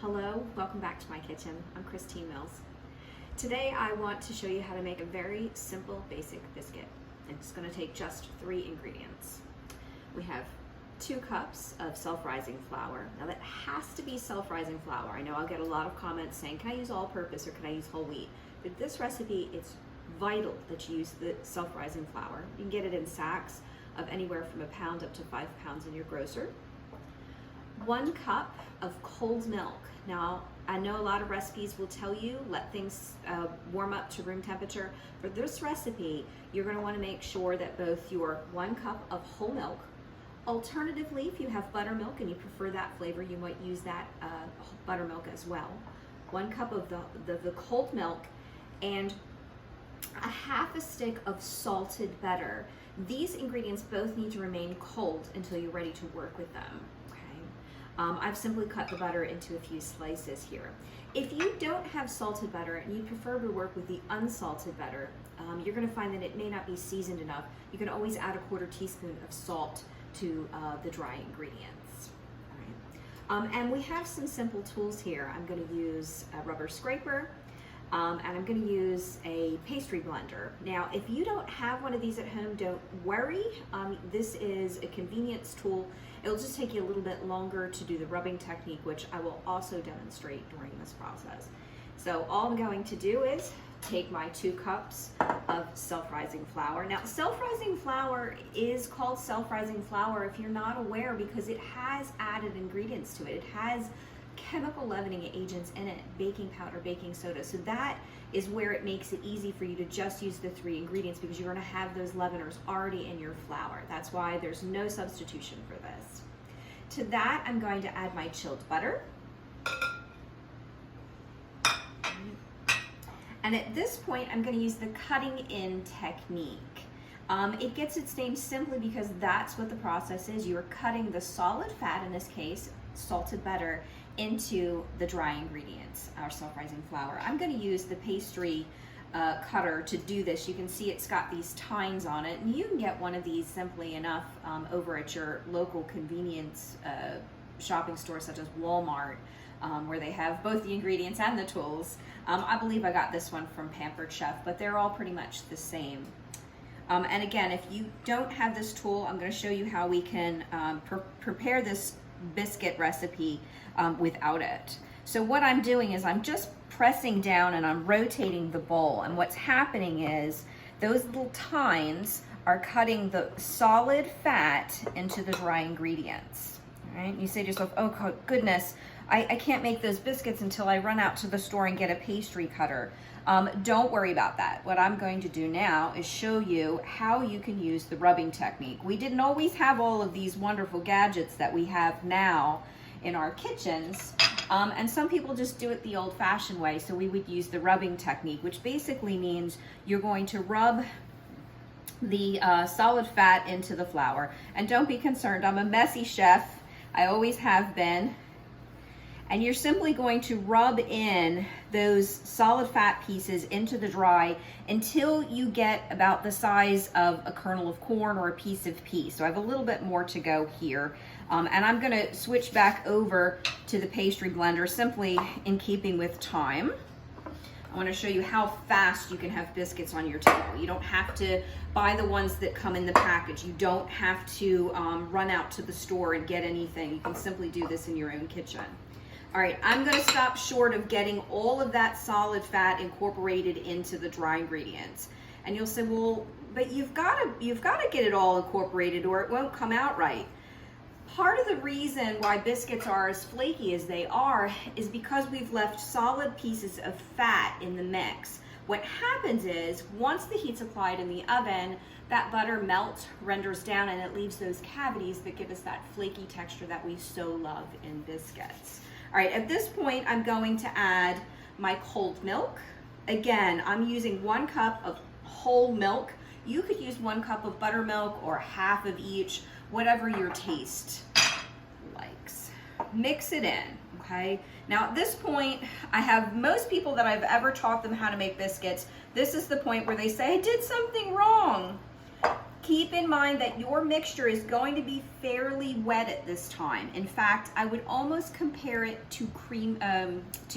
Hello, welcome back to my kitchen. I'm Christine Mills. Today I want to show you how to make a very simple basic biscuit. It's going to take just 3 ingredients. We have 2 cups of self-rising flour. Now that has to be self-rising flour. I know I'll get a lot of comments saying, can I use all-purpose or can I use whole wheat? But this recipe, it's vital that you use the self-rising flour. You can get it in sacks of anywhere from a pound up to 5 pounds in your grocer. 1 cup of cold milk. Now, I know a lot of recipes will tell you let things warm up to room temperature. For this recipe, you're going to want to make sure that both your 1 cup of whole milk, alternatively, if you have buttermilk and you prefer that flavor, you might use that buttermilk as well. 1 cup of the cold milk and a half a stick of salted butter. These ingredients both need to remain cold until you're ready to work with them. I've simply cut the butter into a few slices here. If you don't have salted butter and you prefer to work with the unsalted butter, you're going to find that it may not be seasoned enough. You can always add a 1/4 teaspoon of salt to the dry ingredients. All right. And we have some simple tools here. I'm going to use a rubber scraper and I'm going to use a pastry blender. Now, if you don't have one of these at home, don't worry. This is a convenience tool. It'll just take you a little bit longer to do the rubbing technique, which I will also demonstrate during this process. So all I'm going to do is take my 2 cups of self-rising flour. Now, self-rising flour is called self-rising flour if you're not aware because it has added ingredients to it. It has chemical leavening agents in it, baking powder, baking soda. So that is where it makes it easy for you to just use the 3 ingredients because you're going to have those leaveners already in your flour. That's why there's no substitution for this. To that, I'm going to add my chilled butter. And at this point, I'm going to use the cutting in technique. It gets its name simply because that's what the process is. You're cutting the solid fat, in this case, salted butter, into the dry ingredients, our self-rising flour. I'm going to use the pastry cutter to do this. You can see it's got these tines on it, and you can get one of these simply enough over at your local convenience shopping store such as Walmart, where they have both the ingredients and the tools. I believe I got this one from Pampered Chef, but they're all pretty much the same. And again, if you don't have this tool, I'm going to show you how we can prepare this biscuit recipe without it. So what I'm doing is I'm just pressing down and I'm rotating the bowl, and what's happening is those little tines are cutting the solid fat into the dry ingredients. All right? You say to yourself, oh goodness, I can't make those biscuits until I run out to the store and get a pastry cutter. Don't worry about that. What I'm going to do now is show you how you can use the rubbing technique. We didn't always have all of these wonderful gadgets that we have now in our kitchens, and some people just do it the old-fashioned way. So we would use the rubbing technique, which basically means you're going to rub the solid fat into the flour. And don't be concerned, I'm a messy chef. I always have been. And you're simply going to rub in those solid fat pieces into the dry until you get about the size of a kernel of corn or a piece of pea. So I have a little bit more to go here. And I'm gonna switch back over to the pastry blender simply in keeping with time. I wanna show you how fast you can have biscuits on your table. You don't have to buy the ones that come in the package. You don't have to run out to the store and get anything. You can simply do this in your own kitchen. All right, I'm going to stop short of getting all of that solid fat incorporated into the dry ingredients. And you'll say, well, but you've got to get it all incorporated or it won't come out right. Part of the reason why biscuits are as flaky as they are is because we've left solid pieces of fat in the mix. What happens is once the heat's applied in the oven, that butter melts, renders down, and it leaves those cavities that give us that flaky texture that we so love in biscuits. All right, at this point, I'm going to add my cold milk. Again, I'm using 1 cup of whole milk. You could use 1 cup of buttermilk or half of each, whatever your taste likes. Mix it in, okay? Now at this point, I have most people that I've ever taught them how to make biscuits, this is the point where they say, I did something wrong. Keep in mind that your mixture is going to be fairly wet at this time. In fact, I would almost compare it to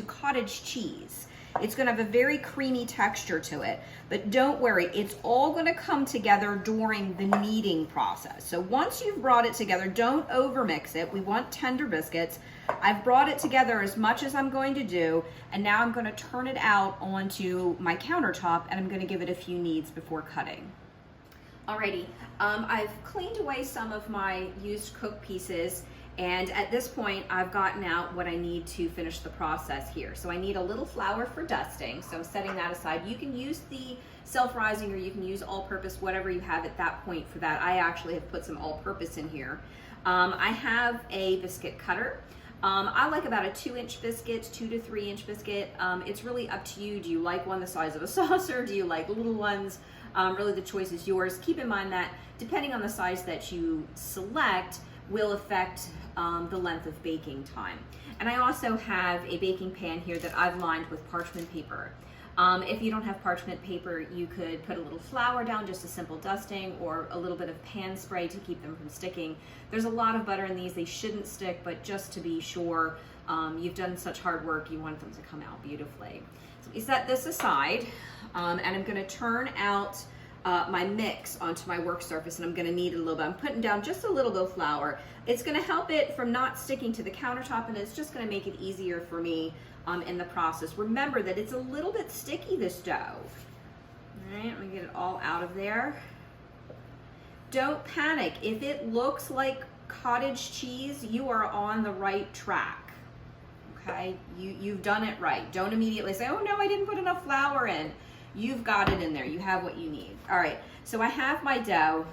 cottage cheese. It's going to have a very creamy texture to it, but don't worry, it's all going to come together during the kneading process. So once you've brought it together, don't overmix it. We want tender biscuits. I've brought it together as much as I'm going to do, and now I'm going to turn it out onto my countertop, and I'm going to give it a few kneads before cutting. Alrighty, I've cleaned away some of my used cook pieces, and at this point I've gotten out what I need to finish the process here. So I need a little flour for dusting, so I'm setting that aside. You can use the self-rising or you can use all-purpose, whatever you have at that point for that. I actually have put some all-purpose in here. I have a biscuit cutter. I like about a 2-inch biscuit, 2 to 3-inch biscuit. It's really up to you. Do you like one the size of a saucer? Do you like little ones? Really the choice is yours. Keep in mind that depending on the size that you select will affect the length of baking time. And I also have a baking pan here that I've lined with parchment paper. If you don't have parchment paper, you could put a little flour down, just a simple dusting, or a little bit of pan spray to keep them from sticking. There's a lot of butter in these. They shouldn't stick, but just to be sure, you've done such hard work, you want them to come out beautifully. So we set this aside, and I'm going to turn out my mix onto my work surface, and I'm going to knead it a little bit. I'm putting down just a little bit of flour. It's going to help it from not sticking to the countertop, and it's just going to make it easier for me in the process. Remember that it's a little bit sticky, this dough. All right, let me get it all out of there. Don't panic. If it looks like cottage cheese, you are on the right track. Okay, you've done it right. Don't immediately say, oh no, I didn't put enough flour in. You've got it in there. You have what you need. All right, so I have my dough.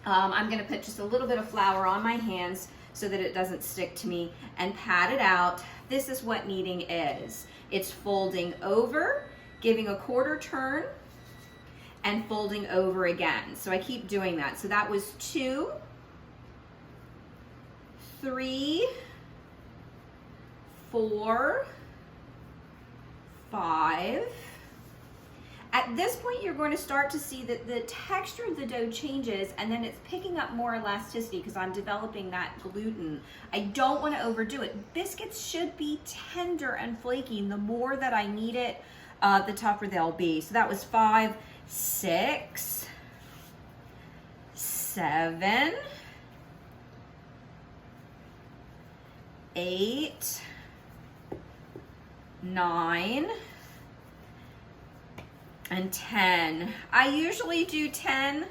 I'm going to put just a little bit of flour on my hands so that it doesn't stick to me and pat it out. This is what kneading is. It's folding over, giving a quarter turn, and folding over again. So I keep doing that. So that was 2, 3, 4, 5. At this point, you're going to start to see that the texture of the dough changes, and then it's picking up more elasticity because I'm developing that gluten. I don't want to overdo it. Biscuits should be tender and flaky. The more that I knead it, the tougher they'll be. So that was 5, 6, 7, 8, 9, and 10. I usually do 10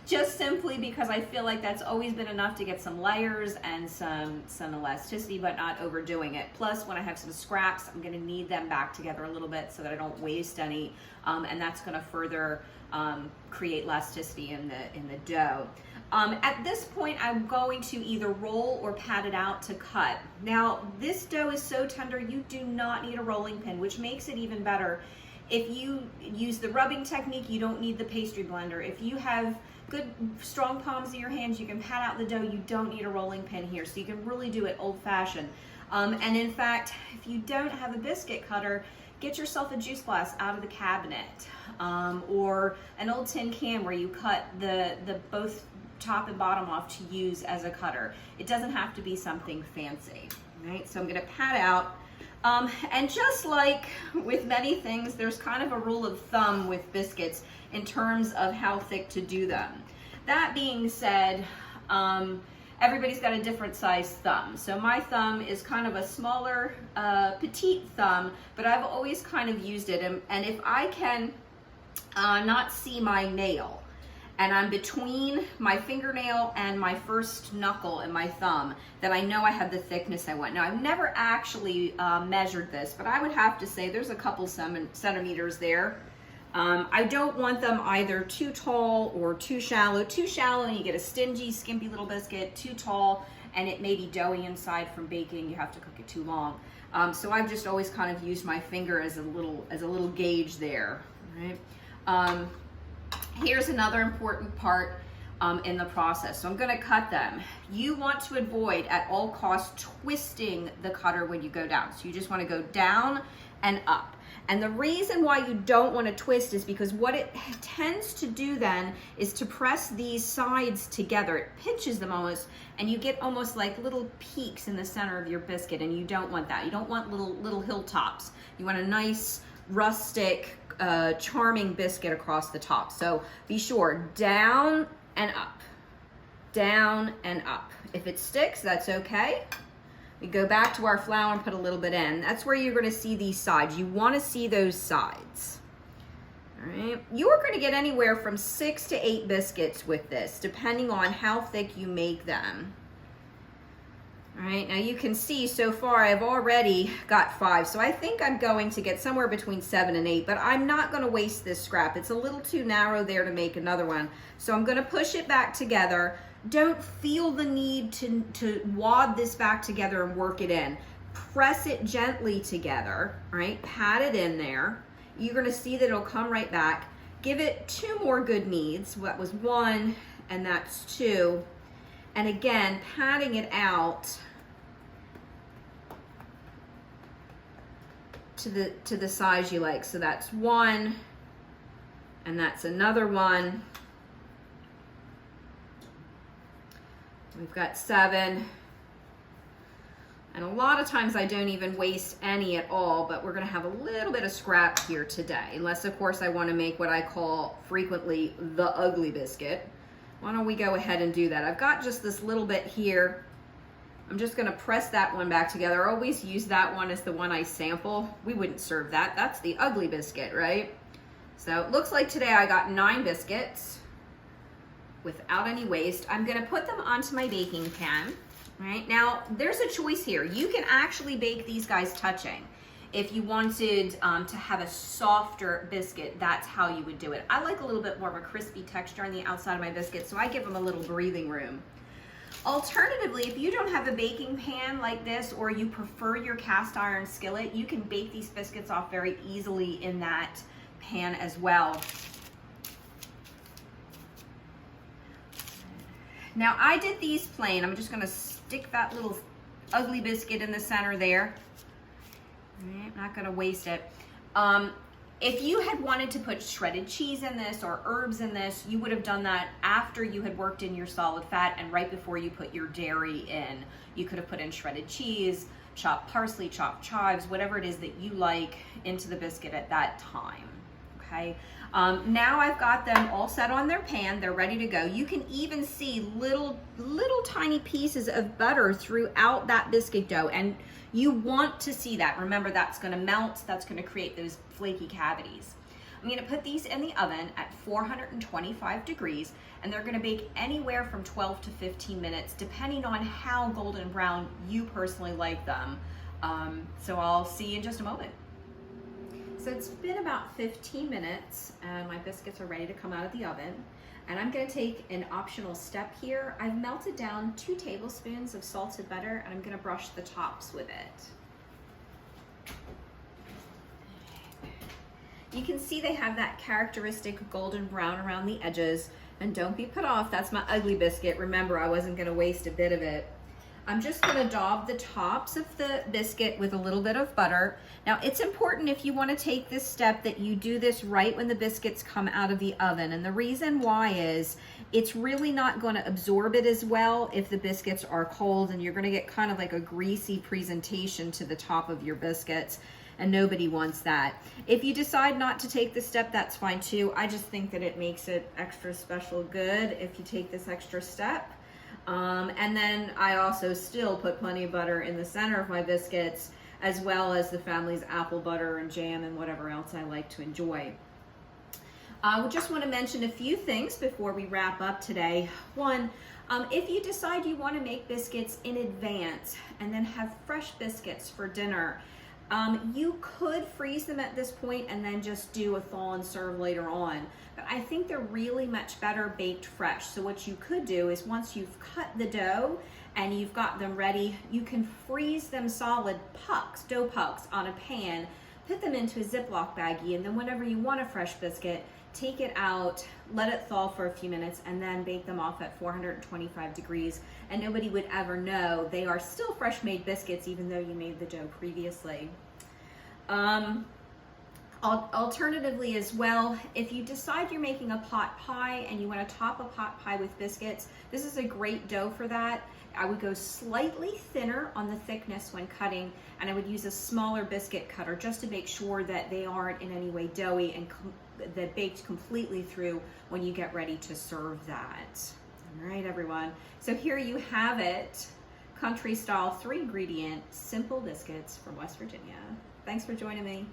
just simply because I feel like that's always been enough to get some layers and some elasticity, but not overdoing it. Plus, when I have some scraps, I'm going to knead them back together a little bit so that I don't waste any, and that's going to further create elasticity in the dough. At this point, I'm going to either roll or pat it out to cut. Now, this dough is so tender, you do not need a rolling pin, which makes it even better. If you use the rubbing technique, you don't need the pastry blender. If you have good, strong palms of your hands, you can pat out the dough. You don't need a rolling pin here, so you can really do it old-fashioned. And in fact, if you don't have a biscuit cutter, get yourself a juice glass out of the cabinet, or an old tin can where you cut the both top and bottom off to use as a cutter. It doesn't have to be something fancy, right? So I'm gonna pat out. And just like with many things, there's kind of a rule of thumb with biscuits in terms of how thick to do them. That being said, everybody's got a different size thumb. So my thumb is kind of a smaller, petite thumb, but I've always kind of used it. And if I can not see my nail, and I'm between my fingernail and my first knuckle and my thumb, then I know I have the thickness I want. Now, I've never actually measured this, but I would have to say there's a couple centimeters there. I don't want them either too tall or too shallow. Too shallow and you get a stingy, skimpy little biscuit. Too tall and it may be doughy inside from baking. You have to cook it too long. So I've just always kind of used my finger as a little gauge there, right? Here's another important part in the process. So I'm going to cut them. You want to avoid at all costs twisting the cutter when you go down. So you just want to go down and up. And the reason why you don't want to twist is because what it tends to do then is to press these sides together. It pinches them almost, and you get almost like little peaks in the center of your biscuit, and you don't want that. You don't want little hilltops. You want a nice, rustic, charming biscuit across the top. So be sure, down and up, down and up. If it sticks, that's okay. We go back to our flour and put a little bit in. That's where you're gonna see these sides. You wanna see those sides. All right, you're gonna get anywhere from 6 to 8 biscuits with this, depending on how thick you make them. All right, now you can see so far I've already got 5, so I think I'm going to get somewhere between 7 and 8, but I'm not gonna waste this scrap. It's a little too narrow there to make another one. So I'm gonna push it back together. Don't feel the need to wad this back together and work it in. Press it gently together, right? Pat it in there. You're gonna see that it'll come right back. Give it 2 more good kneads. That was 1, and that's 2. And again, patting it out to the size you like. So that's 1, and that's another 1. We've got 7. And a lot of times I don't even waste any at all, but we're gonna have a little bit of scrap here today. Unless of course I wanna make what I call frequently the ugly biscuit. Why don't we go ahead and do that? I've got just this little bit here. I'm just gonna press that one back together. I always use that one as the one I sample. We wouldn't serve that. That's the ugly biscuit, right? So it looks like today I got 9 biscuits without any waste. I'm gonna put them onto my baking pan. Right now, there's a choice here. You can actually bake these guys touching. If you wanted to have a softer biscuit, that's how you would do it. I like a little bit more of a crispy texture on the outside of my biscuit, so I give them a little breathing room. Alternatively, if you don't have a baking pan like this, or you prefer your cast iron skillet, you can bake these biscuits off very easily in that pan as well. Now I did these plain. I'm just gonna stick that little ugly biscuit in the center there. I'm not gonna waste it. If you had wanted to put shredded cheese in this or herbs in this, you would have done that after you had worked in your solid fat and right before you put your dairy in. You could have put in shredded cheese, chopped parsley, chopped chives, whatever it is that you like into the biscuit at that time, okay? Now I've got them all set on their pan. They're ready to go. You can even see little tiny pieces of butter throughout that biscuit dough, and you want to see that. Remember, that's going to melt. That's going to create those flaky cavities. I'm going to put these in the oven at 425 degrees, and they're going to bake anywhere from 12 to 15 minutes, depending on how golden brown you personally like them. So I'll see you in just a moment. So it's been about 15 minutes and my biscuits are ready to come out of the oven. And I'm gonna take an optional step here. I've melted down 2 tablespoons of salted butter and I'm gonna brush the tops with it. You can see they have that characteristic golden brown around the edges, and don't be put off, that's my ugly biscuit. Remember, I wasn't gonna waste a bit of it. I'm just gonna daub the tops of the biscuit with a little bit of butter. Now, it's important if you wanna take this step that you do this right when the biscuits come out of the oven. And the reason why is it's really not gonna absorb it as well if the biscuits are cold, and you're gonna get kind of like a greasy presentation to the top of your biscuits, and nobody wants that. If you decide not to take this step, that's fine too. I just think that it makes it extra special good if you take this extra step. And then I also still put plenty of butter in the center of my biscuits, as well as the family's apple butter and jam and whatever else I like to enjoy. We just want to mention a few things before we wrap up today. One, if you decide you want to make biscuits in advance and then have fresh biscuits for dinner, you could freeze them at this point and then just do a thaw and serve later on. But I think they're really much better baked fresh. So what you could do is once you've cut the dough and you've got them ready, you can freeze them solid pucks, dough pucks on a pan, put them into a Ziploc baggie, and then whenever you want a fresh biscuit, take it out, let it thaw for a few minutes, and then bake them off at 425 degrees. And nobody would ever know they are still fresh made biscuits even though you made the dough previously. Alternatively as well, if you decide you're making a pot pie and you want to top a pot pie with biscuits, this is a great dough for that. I would go slightly thinner on the thickness when cutting, and I would use a smaller biscuit cutter just to make sure that they aren't in any way doughy and that baked completely through when you get ready to serve that. All right, everyone. So here you have it. Country style 3-ingredient simple biscuits from West Virginia. Thanks for joining me.